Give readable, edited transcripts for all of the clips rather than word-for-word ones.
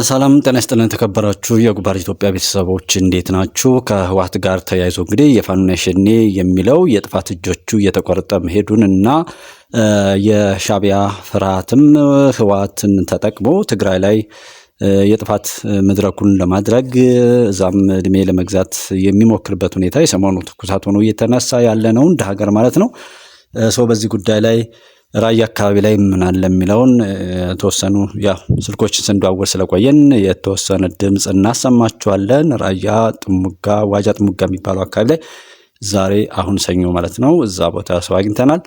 ሰላም ጤና ይስጥልን ተከበራችሁ የጉባኤ ኢትዮጵያ ቤተሰቦች እንዴት ናችሁ? ከህወሓት ጋር ተያይዞ እንግዲህ የፋኖና የሸኔ የሚለው የጥፋት እጆቹ እየተቆረጠ መሄዱን እና የሻዕቢያ ፍርሃትም ህወሓትን ተጠቅሞ ትግራይ ላይ የጥፋት መድረኩን ለማድረግ እዛም እድሜ ለመግዛት የሚሞክርበት ሁኔታ የሰሞኑ ትኩሳት ሆኖ እየተነሳ ያለ ነው እንደ ሀገር ማለት ነው። ሰው በዚህ ጉዳይ ላይ ራያ አካባቢ ላይ ምን አለ የሚለውን ተወሰኑ ያው ስልኮችን ስንደዋወል ስለቆየን የተወሰነ ድምጽ እናሰማችኋለን። ራያ ጥሙጋ ዋጃ ጥሙጋ የሚባለው አካባቢ ላይ ዛሬ አሁን ሰኞ ማለት ነው እዛ ቦታ ሰው አግኝተናል።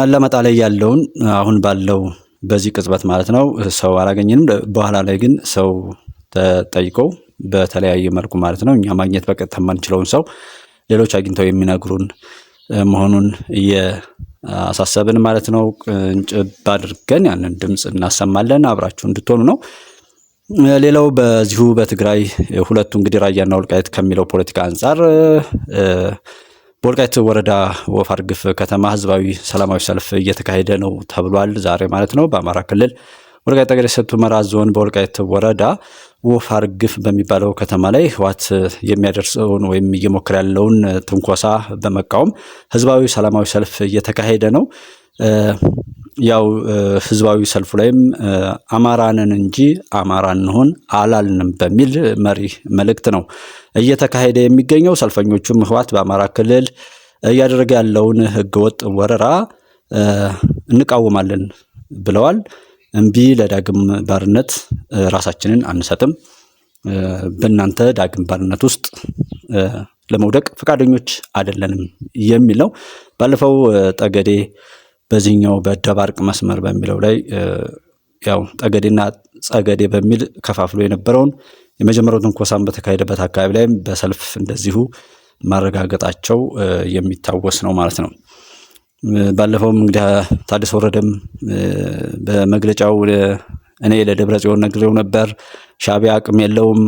አላማጣ ላይ ያለውን አሁን ባለው በዚህ ቅጽበት ማለት ነው ሰው አላገኘንም። በኋላ ላይ ግን ሰው ተጠይቀው በተለያየ መልኩ ማለት ነው እኛ ማግኘት በቀጥታ የማንችለውን ሰው ሌሎች አግኝተው የሚነግሩን መሆኑን አሳሰብን ማለት ነው። እንጭብ አድርገን ያንን ድምጽ እናሰማለን አብራችሁ እንድትሆኑ ነው። ሌላው በዚሁ በትግራይ ሁለቱ እንግዲህ ራያና ወልቃይት ከሚለው ፖለቲካ አንፃር በወልቃይት ወረዳ ወፋርግፍ ከተማ ህዝባዊ ሰላማዊ ሰልፍ እየተካሄደ ነው ተብሏል ዛሬ ማለት ነው። በአማራ ክልል ወልቃይት ጠገዴ ሰቲት ሁመራ ዞን በወልቃይት ወረዳ ወፋርግፍ በሚባለው ከተማ ላይ ህወሓት የሚያደርሰውን ወይም እየሞከረ ያለውን ትንኮሳ በመቃወም ህዝባዊ ሰላማዊ ሰልፍ እየተካሄደ ነው። ያው ህዝባዊ ሰልፉ ላይም አማራንን እንጂ አማራ እንሆን አላልንም በሚል መሪ መልእክት ነው እየተካሄደ የሚገኘው። ሰልፈኞቹም ህወሓት በአማራ ክልል እያደረገ ያለውን ህገወጥ ወረራ እንቃወማለን ብለዋል። እምቢ ለዳግም ባርነት ራሳችንን አንሰጥም፣ በእናንተ ዳግም ባርነት ውስጥ ለመውደቅ ፈቃደኞች አይደለንም የሚል ነው። ባለፈው ጠገዴ በዚህኛው በደባርቅ መስመር በሚለው ላይ ያው ጠገዴና ጸገዴ በሚል ከፋፍሎ የነበረውን የመጀመሪያው ትንኮሳን በተካሄደበት አካባቢ ላይ በሰልፍ እንደዚሁ ማረጋገጣቸው የሚታወስ ነው ማለት ነው። ባለፈውም እንግዲህ ታደሰ ወረደም በመግለጫው እኔ ለደብረጽዮን ነግሬው ነበር፣ ሻዕቢያ አቅም የለውም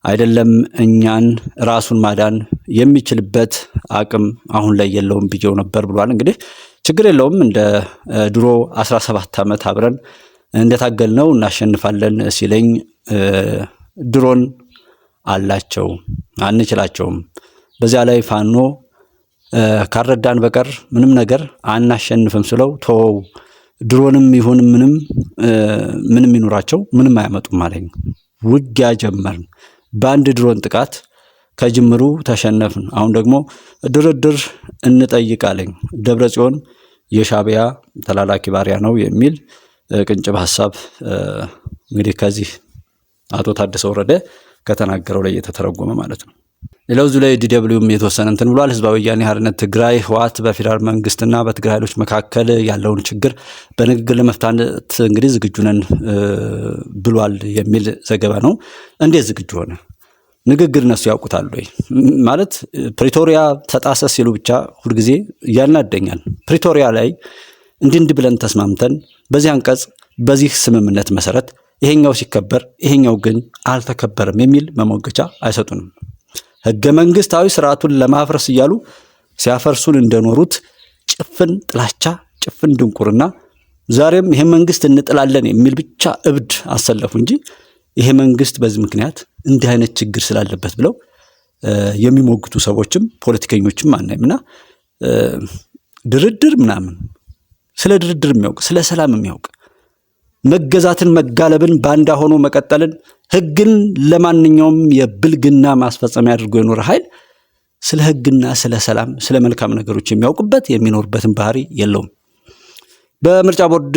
አይደለም እኛን ራሱን ማዳን የሚችልበት አቅም አሁን ላይ የለውም ብዬው ነበር ብሏል። እንግዲህ ችግር የለውም እንደ ድሮ 17 ዓመት አብረን እንደታገልነው እናሸንፋለን ሲለኝ ድሮን አላቸው አንችላቸውም፣ በዚያ ላይ ፋኖ ካረዳን በቀር ምንም ነገር አናሸንፍም ስለው ተወው ድሮንም ይሁን ምንም ይኑራቸው ምንም አያመጡም አለኝ። ውጊያ ጀመርን። በአንድ ድሮን ጥቃት ከጅምሩ ተሸነፍን። አሁን ደግሞ ድርድር እንጠይቃለኝ። ደብረጽዮን የሻዕቢያ ተላላኪ ባሪያ ነው የሚል ቅንጭብ ሐሳብ እንግዲህ ከዚህ አቶ ታደሰ ወረደ ከተናገረው ላይ የተተረጎመ ማለት ነው። ሌላው እዚህ ላይ ዲደብሊውም የተወሰነ እንትን ብሏል። ህዝባዊ ወያነ ሓርነት ትግራይ ህወሓት በፌዴራል መንግስትና በትግራይ ኃይሎች መካከል ያለውን ችግር በንግግር ለመፍታት እንግዲህ ዝግጁ ነን ብሏል የሚል ዘገባ ነው። እንዴት ዝግጁ ሆነ? ንግግር እነሱ ያውቁታል ወይ ማለት ፕሪቶሪያ ተጣሰ ሲሉ ብቻ ሁልጊዜ ያናደኛል። ፕሪቶሪያ ላይ እንዲህ ብለን ተስማምተን በዚህ አንቀጽ በዚህ ስምምነት መሰረት ይሄኛው ሲከበር ይሄኛው ግን አልተከበረም የሚል መሞገቻ አይሰጡንም። ህገ መንግስታዊ ስርዓቱን ለማፍረስ እያሉ ሲያፈርሱን እንደኖሩት ጭፍን ጥላቻ ጭፍን ድንቁርና ዛሬም ይሄ መንግስት እንጥላለን የሚል ብቻ እብድ አሰለፉ እንጂ ይሄ መንግስት በዚህ ምክንያት እንዲህ አይነት ችግር ስላለበት ብለው የሚሞግቱ ሰዎችም ፖለቲከኞችም አናይምና ድርድር ምናምን ስለ ድርድር የሚያውቅ ስለ ሰላም የሚያውቅ መገዛትን መጋለብን ባንዳ ሆኖ መቀጠልን ህግን ለማንኛውም የብልግና ማስፈጸሚያ አድርጎ የኖረ ኃይል ስለ ህግና ስለ ሰላም ስለ መልካም ነገሮች የሚያውቅበት የሚኖርበትን ባህሪ የለውም። በምርጫ ቦርድ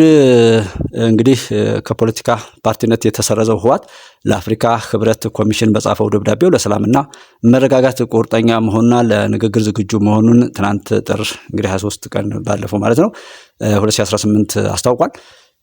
እንግዲህ ከፖለቲካ ፓርቲነት የተሰረዘው ህወሓት ለአፍሪካ ህብረት ኮሚሽን በጻፈው ደብዳቤው ለሰላምና መረጋጋት ቁርጠኛ መሆኑና ለንግግር ዝግጁ መሆኑን ትናንት ጥር እንግዲህ 23 ቀን ባለፈው ማለት ነው 2018 አስታውቋል።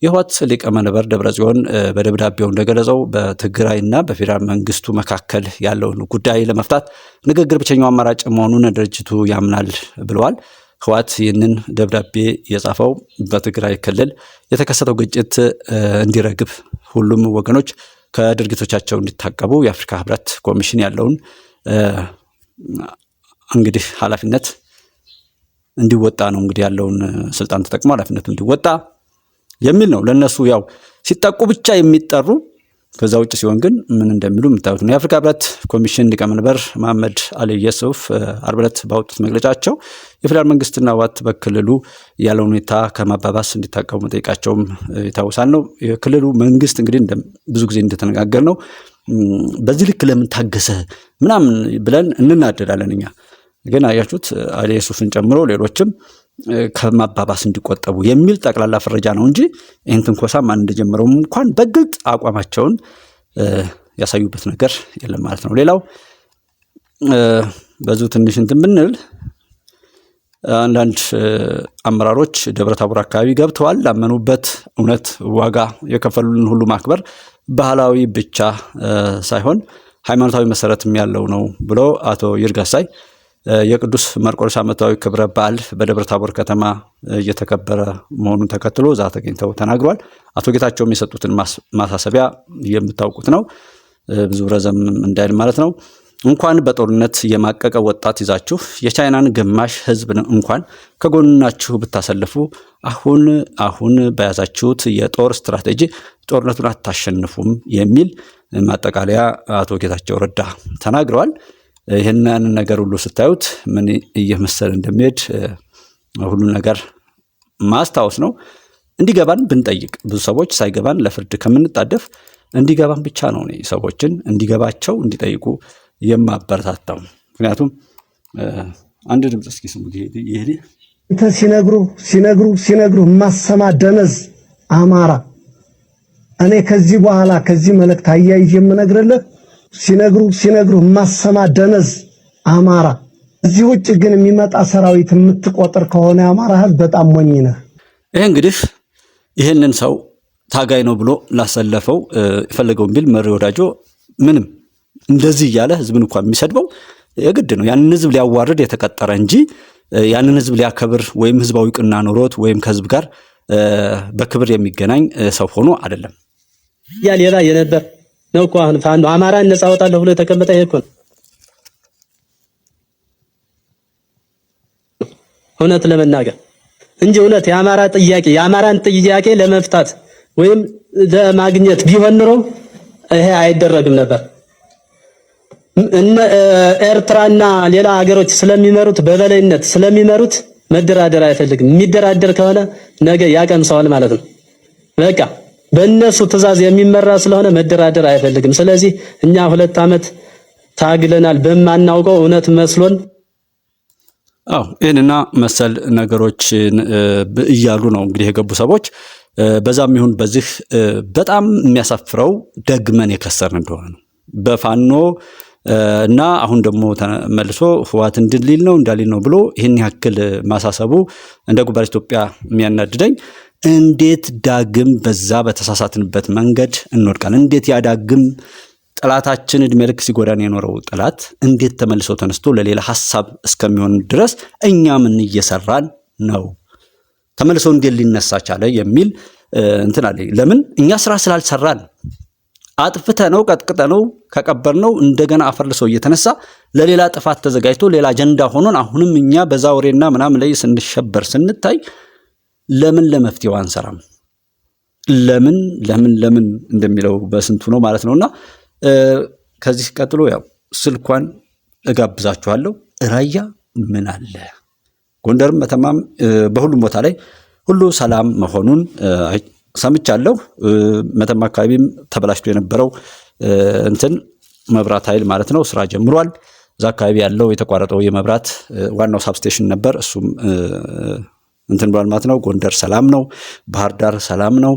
የህወሓት ሊቀመንበር ደብረጽዮን በደብዳቤው እንደገለጸው በትግራይና በፌዴራል መንግስቱ መካከል ያለውን ጉዳይ ለመፍታት ንግግር ብቸኛው አማራጭ መሆኑን ድርጅቱ ያምናል ብለዋል። ህወሓት ይህንን ደብዳቤ የጻፈው በትግራይ ክልል የተከሰተው ግጭት እንዲረግብ ሁሉም ወገኖች ከድርጊቶቻቸው እንዲታቀቡ የአፍሪካ ህብረት ኮሚሽን ያለውን እንግዲህ ኃላፊነት እንዲወጣ ነው። እንግዲህ ያለውን ስልጣን ተጠቅሞ ኃላፊነቱን እንዲወጣ የሚል ነው። ለነሱ ያው ሲጠቁ ብቻ የሚጠሩ ከዛ ውጭ ሲሆን ግን ምን እንደሚሉ የምታዩት ነው። የአፍሪካ ህብረት ኮሚሽን ሊቀመንበር መሐመድ አሊ የሱፍ ዓርብ ዕለት ባወጡት መግለጫቸው የፌዴራል መንግስትና ህወሓት በክልሉ ያለውን ሁኔታ ከማባባስ እንዲታቀቡ መጠየቃቸውም ይታወሳል ነው። የክልሉ መንግስት እንግዲህ ብዙ ጊዜ እንደተነጋገር ነው በዚህ ልክ ለምን ታገሰ ምናምን ብለን እንናደዳለን እኛ። ግን አያችሁት አሊ የሱፍን ጨምሮ ሌሎችም ከማባባስ እንዲቆጠቡ የሚል ጠቅላላ ፍረጃ ነው እንጂ ይህን ትንኮሳ ማን እንደጀመረው እንኳን በግልጥ አቋማቸውን ያሳዩበት ነገር የለም ማለት ነው። ሌላው በዙ ትንሽ እንትን ብንል አንዳንድ አመራሮች ደብረታቦር አካባቢ ገብተዋል። ላመኑበት እውነት ዋጋ የከፈሉልን ሁሉ ማክበር ባህላዊ ብቻ ሳይሆን ሃይማኖታዊ መሰረትም ያለው ነው ብሎ አቶ ይርጋሳይ የቅዱስ መርቆሬዎስ ዓመታዊ ክብረ በዓል በደብረታቦር ከተማ እየተከበረ መሆኑን ተከትሎ እዛ ተገኝተው ተናግሯል። አቶ ጌታቸውም የሰጡትን ማሳሰቢያ የምታውቁት ነው። ብዙ ረዘም እንዳይል ማለት ነው። እንኳን በጦርነት የማቀቀ ወጣት ይዛችሁ የቻይናን ግማሽ ህዝብ እንኳን ከጎናችሁ ብታሰልፉ አሁን በያዛችሁት የጦር ስትራቴጂ ጦርነቱን አታሸንፉም የሚል ማጠቃለያ አቶ ጌታቸው ረዳ ተናግረዋል። ይህንን ነገር ሁሉ ስታዩት ምን እየመሰለ እንደሚሄድ ሁሉ ነገር ማስታወስ ነው። እንዲገባን ብንጠይቅ ብዙ ሰዎች ሳይገባን ለፍርድ ከምንጣደፍ እንዲገባን ብቻ ነው ሰዎችን እንዲገባቸው እንዲጠይቁ የማበረታታው። ምክንያቱም አንድ ድምጽ እስኪ ስሙ ይሄ ሲነግሩ ማሰማ ደነዝ አማራ እኔ ከዚህ በኋላ ከዚህ መልእክት አያይዤ የምነግርልህ ሲነግሩ ማሰማ ደነዝ አማራ እዚህ ውጭ ግን የሚመጣ ሰራዊት የምትቆጥር ከሆነ አማራ ህዝብ በጣም ሞኝ ነህ። ይሄ እንግዲህ ይሄንን ሰው ታጋይ ነው ብሎ ላሰለፈው የፈለገውን ቢል መሪ ወዳጆ ምንም እንደዚህ ያለ ህዝብን እንኳን የሚሰድበው የግድ ነው ያንን ህዝብ ሊያዋርድ የተቀጠረ እንጂ ያንን ህዝብ ሊያከብር ወይም ህዝባዊ ቅና ኖሮት ወይም ከህዝብ ጋር በክብር የሚገናኝ ሰው ሆኖ አይደለም። ያ ሌላ የነበር ነው እኮ አሁን ፋኖ አማራን ነፃ አወጣለሁ ብሎ የተቀመጠ ይሄ እኮ ነው። እውነት ለመናገር እንጂ እውነት የአማራን ጥያቄ ለመፍታት ወይም ለማግኘት ቢሆን ኖሮ ይሄ አይደረግም ነበር። ኤርትራና ሌላ ሀገሮች ስለሚመሩት በበላይነት ስለሚመሩት መደራደር አይፈልግም። የሚደራደር ከሆነ ነገ ያቀምሰዋል ማለት ነው። በቃ በእነሱ ትዕዛዝ የሚመራ ስለሆነ መደራደር አይፈልግም። ስለዚህ እኛ 2 ዓመት ታግለናል በማናውቀው እውነት መስሎን ይህንና መሰል ነገሮች እያሉ ነው እንግዲህ የገቡ ሰዎች። በዛም ይሁን በዚህ በጣም የሚያሳፍረው ደግመን የከሰርን እንደሆነ ነው በፋኖ እና አሁን ደግሞ ተመልሶ ህወሓት እንድሊል ነው እንዳሊል ነው ብሎ ይህን ያክል ማሳሰቡ እንደ ጉባኤ ኢትዮጵያ የሚያናድደኝ እንዴት ዳግም በዛ በተሳሳትንበት መንገድ እንወድቃለን? እንዴት ያዳግም ጠላታችን እድሜ ልክ ሲጎዳን የኖረው ጠላት እንዴት ተመልሶ ተነስቶ ለሌላ ሐሳብ እስከሚሆን ድረስ እኛ ምን እየሰራን ነው? ተመልሶ እንዴት ሊነሳ ቻለ የሚል እንትን አለ። ለምን እኛ ስራ ስላልሰራን አጥፍተነው ቀጥቅጠነው ከቀበርነው እንደገና አፈርልሶ እየተነሳ ለሌላ ጥፋት ተዘጋጅቶ ሌላ አጀንዳ ሆኖን አሁንም እኛ በዛ ወሬና ምናምን ላይ ስንሸበር ስንታይ ለምን ለመፍትሄው አንሰራም? ለምን እንደሚለው በስንቱ ነው ማለት ነውና ከዚህ ቀጥሎ ያው ስልኳን እጋብዛችኋለሁ። ራያ ምን አለ? ጎንደርም መተማም በሁሉም ቦታ ላይ ሁሉ ሰላም መሆኑን ሰምቻለሁ። መተማ አካባቢም ተበላሽቶ የነበረው መብራት ኃይል ማለት ነው ስራ ጀምሯል። እዛ አካባቢ ያለው የተቋረጠው የመብራት ዋናው ሳብስቴሽን ነበር፣ እሱም ብሏል ማለት ነው። ጎንደር ሰላም ነው፣ ባህር ዳር ሰላም ነው።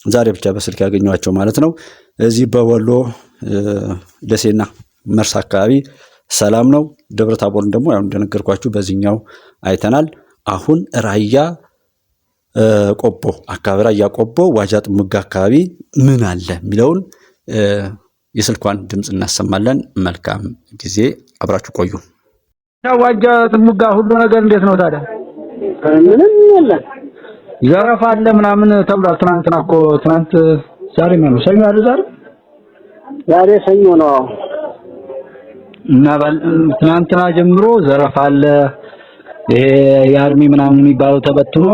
ዛሬ ብቻ በስልክ ያገኘኋቸው ማለት ነው። እዚህ በወሎ ደሴና መርሳ አካባቢ ሰላም ነው። ደብረ ታቦርን ደግሞ ያው እንደነገርኳችሁ በዚህኛው አይተናል። አሁን ራያ ቆቦ አካባቢ ራያ ቆቦ ዋጃ ጥሙጋ አካባቢ ምን አለ የሚለውን የስልኳን ድምጽ እናሰማለን። መልካም ጊዜ፣ አብራችሁ ቆዩ። ዋጃ ጥሙጋ ሁሉ ነገር እንዴት ነው ታዲያ? ምንም የለም፣ ዘረፋ አለ ምናምን ተብሏል። ትናንት ዛሬ ነው ሰኞ አይደል? ዛሬ ሰኞ ነው እና ትናንትና ጀምሮ ዘረፋ አለ። ይሄ የአርሚ ምናምን የሚባለው ተበትኖ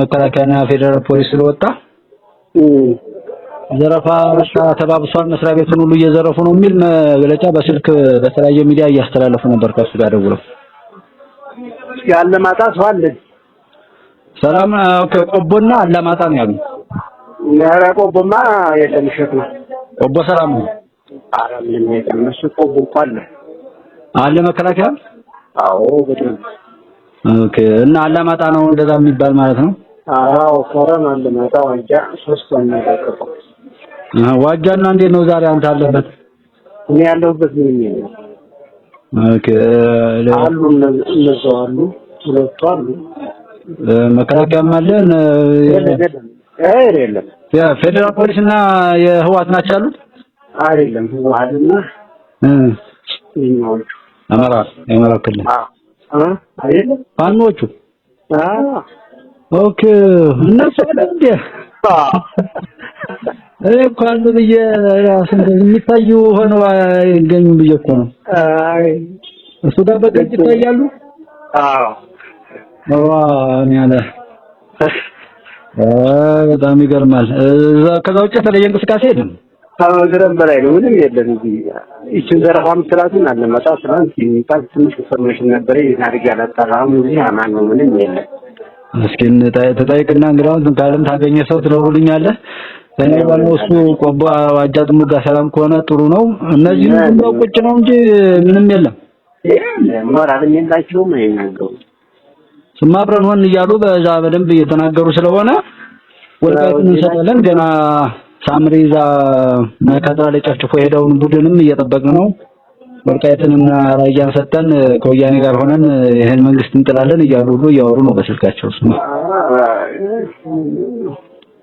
መከላከያና ፌደራል ፖሊስ ስለወጣ ዘረፋ በቃ ተባብሷል፣ መስሪያ ቤቱን ሁሉ እየዘረፉ ነው የሚል መግለጫ በስልክ በተለያየ ሚዲያ እያስተላለፉ ነበር። ከሱ ጋር ደውለው ያለማጣ ሰው አለ። ሰላም ቆቦና አላማጣ ነው ያሉት። ኧረ ቆቦማ የለም እሸት ነው። ቆቦ ሰላም ነው። ኧረ ምንም የለም። እሱ ቆቦ እኮ አለ መከላከያ። አዎ በደንብ ኦኬ። እና አላማጣ ነው እንደዛ የሚባል ማለት ነው። አዎ ኮረም አላማጣ ዋጃ ሶስት ነው ያቀረበው። ዋጃና እንዴት ነው ዛሬ አንተ አለበት? እኔ ያለሁበት ምን ነው? ኦኬ። አሉ እነሱ አሉ ሁለቱ አሉ። መከላከያም አለ የለም። የፌደራል ፖሊስና የህዋት ናቸው ያሉት? አይደለም ህዋትና የአማራ ክልል አይደለም ፋኖቹ። ኦኬ እነሱ እንደ እንኳን ብዬ ራስን የሚታዩ ሆኖ አይገኙም ብዬ እኮ ነው። እሱ ጋር በቀጭ ይታያሉ። እኔ አለ በጣም ይገርማል። ከዛ ውጭ የተለየ እንቅስቃሴ የለም። ከመግረም በላይ ነው፣ ምንም የለም። እንግዲህ እቺን ዘረፋ ምትላትን አለማጣ ስራን ሲሚታል ትንሽ ኢንፎርሜሽን ነበር ይናርግ ያላጣራም እንጂ አማን ነው፣ ምንም የለም። እስኪ ተጠይቅና እንግዲህ ካለም ታገኘ ሰው ትለውልኛለህ። እኔ ባለው እሱ ቆቦ ዋጃ ጥሙጋ ሰላም ከሆነ ጥሩ ነው። እነዚህ ሁሉ ቁጭ ነው እንጂ ምንም የለም። ሞራል የላቸውም አይናገሩ ስማብረን ሆን እያሉ በዛ በደንብ እየተናገሩ ስለሆነ ወልቃይትን እንሰጣለን። ገና ሳምሪዛ መከታ ለጨፍጭፎ ሄደውን ቡድንም እየጠበቅን ነው። ወልቃይትንና ራያን ሰጠን ከወያኔ ጋር ሆነን ይሄን መንግስት እንጥላለን እያሉ ሁሉ እያወሩ ነው በስልካቸው።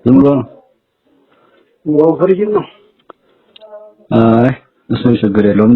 ዝም ብሎ ነው ፍሪጅ ነው። እሱ ችግር የለውም።